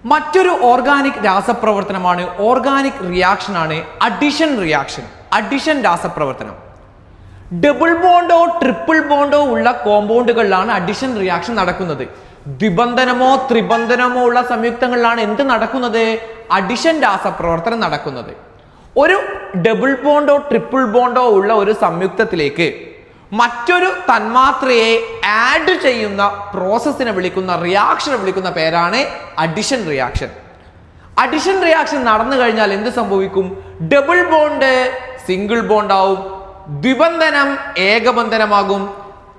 മറ്റൊരു ഓർഗാനിക് രാസപ്രവർത്തനമാണ് organic reaction ആണ് അഡിഷൻ റിയാക്ഷൻ. അഡിഷൻ രാസപ്രവർത്തനം. ഡബിൾ ബോണ്ടോ ട്രിപ്പിൾ ബോണ്ടോ ഉള്ള കോമ്പൗണ്ടുകളിലാണ് അഡിഷൻ റിയാക്ഷൻ നടക്കുന്നത്. ദ്വിബന്ധനമോ ത്രിബന്ധനമോ ഉള്ള സംയുക്തങ്ങളിലാണ് എന്ത് നടക്കുന്നത്? അഡിഷൻ രാസപ്രവർത്തനം നടക്കുന്നത്. ഒരു ഡബിൾ ബോണ്ടോ ട്രിപ്പിൾ ബോണ്ടോ ഉള്ള ഒരു സംയുക്തത്തിലേക്ക് മറ്റൊരു തന്മാത്രയെ ആഡ് ചെയ്യുന്ന പ്രോസസ്സിനെ വിളിക്കുന്ന റിയാക്ഷനെ വിളിക്കുന്ന പേരാണ് അഡിഷൻ റിയാക്ഷൻ. അഡിഷൻ റിയാക്ഷൻ നടന്നു കഴിഞ്ഞാൽ എന്ത് സംഭവിക്കും? ഡബിൾ ബോണ്ട് സിംഗിൾ ബോണ്ട് ആവും, ദ്വിബന്ധനം ഏകബന്ധനമാകും,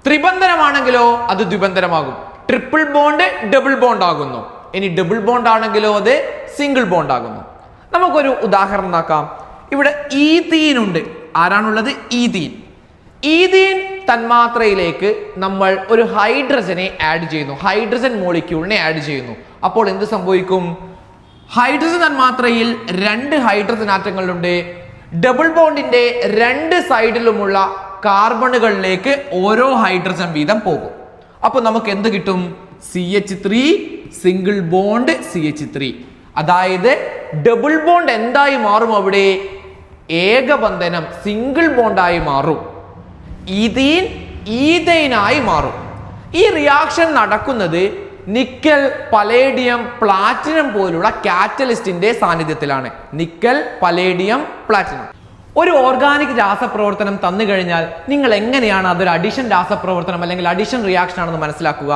ത്രിബന്ധനമാണെങ്കിലോ അത് ദ്വിബന്ധനമാകും, ട്രിപ്പിൾ ബോണ്ട് ഡബിൾ ബോണ്ട് ആകുന്നു. ഇനി ഡബിൾ ബോണ്ട് ആണെങ്കിലോ അത് സിംഗിൾ ബോണ്ട് ആകുന്നു. നമുക്കൊരു ഉദാഹരണം നോക്കാം. ഇവിടെ ഈഥീൻ ഉണ്ട്. ആരാണുള്ളത്? ഈഥീൻ. ഈഥീൻ തന്മാത്രയിലേക്ക് നമ്മൾ ഒരു ഹൈഡ്രജനെ ആഡ് ചെയ്യുന്നു, ഹൈഡ്രജൻ മോളിക്യൂളിനെ ആഡ് ചെയ്യുന്നു. അപ്പോൾ എന്ത് സംഭവിക്കും? ഹൈഡ്രജൻ തന്മാത്രയിൽ 2 ഹൈഡ്രജൻ ആറ്റങ്ങളുണ്ട്. ഡബിൾ ബോണ്ടിന്റെ 2 സൈഡിലുമുള്ള കാർബണുകളിലേക്ക് ഓരോ ഹൈഡ്രജൻ വീതം പോകും. അപ്പൊ നമുക്ക് എന്ത് കിട്ടും? CH3 single bond CH3. അതായത് ഡബിൾ ബോണ്ട് എന്തായി മാറും? അവിടെ ഏകബന്ധനം സിംഗിൾ ബോണ്ടായി മാറും. ഈഥീൻ ഈഥൈനായി മാറും. ഈ റിയാക്ഷൻ നടക്കുന്നത് നിക്കൽ, പലേഡിയം, പ്ലാറ്റിനം പോലുള്ള കാറ്റലിസ്റ്റിന്റെ സാന്നിധ്യത്തിലാണ്. Nickel, palladium, platinum. ഒരു ഓർഗാനിക് രാസപ്രവർത്തനം തന്നു കഴിഞ്ഞാൽ നിങ്ങൾ എങ്ങനെയാണ് അതൊരു അഡിഷൻ രാസപ്രവർത്തനം അല്ലെങ്കിൽ അഡിഷൻ റിയാക്ഷൻ ആണെന്ന് മനസ്സിലാക്കുക?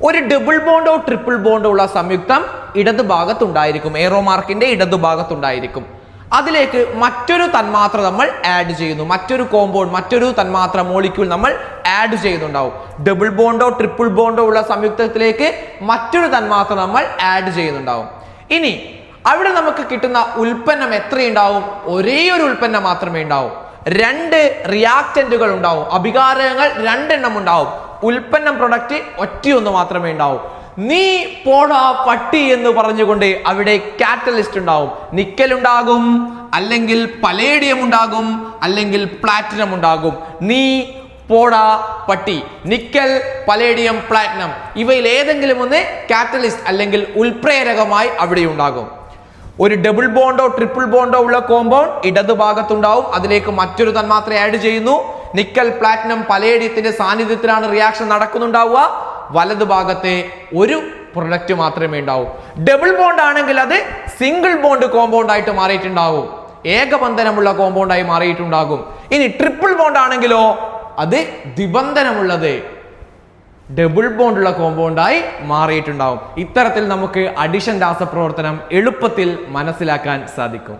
ഒരു ഡബിൾ ബോണ്ടോ ട്രിപ്പിൾ ബോണ്ടോ ഉള്ള സംയുക്തം ഇടതുഭാഗത്തുണ്ടായിരിക്കും, ഏറോ മാർക്കിന്റെ ഇടതുഭാഗത്തുണ്ടായിരിക്കും. അതിലേക്ക് മറ്റൊരു തന്മാത്ര നമ്മൾ ആഡ് ചെയ്യുന്നു, മറ്റൊരു കോമ്പൗണ്ട്, മറ്റൊരു തന്മാത്ര മോളിക്യൂൾ നമ്മൾ ആഡ് ചെയ്യുന്നുണ്ടാവും. ഡബിൾ ബോണ്ടോ ട്രിപ്പിൾ ബോണ്ടോ ഉള്ള സംയുക്തത്തിലേക്ക് മറ്റൊരു തന്മാത്ര നമ്മൾ ആഡ് ചെയ്യുന്നുണ്ടാവും. ഇനി അവിടെ നമുക്ക് കിട്ടുന്ന ഉൽപ്പന്നം എത്രയുണ്ടാവും? ഒരേ ഒരു ഉൽപ്പന്നം മാത്രമേ ഉണ്ടാവും. 2 റിയാക്റ്റന്റുകൾ ഉണ്ടാവും, അഭികാരകങ്ങൾ 2 എണ്ണം ഉണ്ടാവും. ഉൽപ്പന്നം പ്രൊഡക്റ്റ് ഒറ്റയൊന്ന് മാത്രമേ ഉണ്ടാവും. നീ പോടാ പട്ടി എന്ന് പറഞ്ഞുകൊണ്ട് അവിടെ കാറ്റലിസ്റ്റ് ഉണ്ടാവും. നിക്കൽ ഉണ്ടാകും, അല്ലെങ്കിൽ പലേഡിയം ഉണ്ടാകും, അല്ലെങ്കിൽ പ്ലാറ്റിനം ഉണ്ടാകും. നീ പോടാ പട്ടി, നിക്കൽ, പലേഡിയം, പ്ലാറ്റിനം ഇവയിൽ ഏതെങ്കിലും ഒന്ന് കാറ്റലിസ്റ്റ് അല്ലെങ്കിൽ ഉൽപ്രേരകമായി അവിടെ ഉണ്ടാകും. ഒരു ഡബിൾ ബോണ്ടോ ട്രിപ്പിൾ ബോണ്ടോ ഉള്ള കോമ്പൗണ്ട് ഇടതുഭാഗത്തുണ്ടാവും. അതിലേക്ക് മറ്റൊരു തന്മാത്ര ആഡ് ചെയ്യുന്നു. നിക്കൽ, പ്ലാറ്റിനം, പലേഡിയത്തിന്റെ സാന്നിധ്യത്തിലാണ് റിയാക്ഷൻ നടക്കുന്നുണ്ടാവുക. വലതുഭാഗത്തെ ഒരു പ്രൊഡക്റ്റ് മാത്രമേ ഉണ്ടാവൂ. ഡബിൾ ബോണ്ട് ആണെങ്കിൽ അത് സിംഗിൾ ബോണ്ട് കോമ്പൗണ്ട് ആയിട്ട് മാറിയിട്ടുണ്ടാകും, ഏകബന്ധനമുള്ള കോമ്പൗണ്ടായി മാറിയിട്ടുണ്ടാകും. ഇനി ട്രിപ്പിൾ ബോണ്ട് ആണെങ്കിലോ അത് ദ്വിബന്ധനമുള്ളത് ഡബിൾ ബോണ്ടുള്ള കോമ്പൗണ്ടായി മാറിയിട്ടുണ്ടാവും. ഇത്തരത്തിൽ നമുക്ക് അഡിഷൻ രാസപ്രവർത്തനം എളുപ്പത്തിൽ മനസ്സിലാക്കാൻ സാധിക്കും.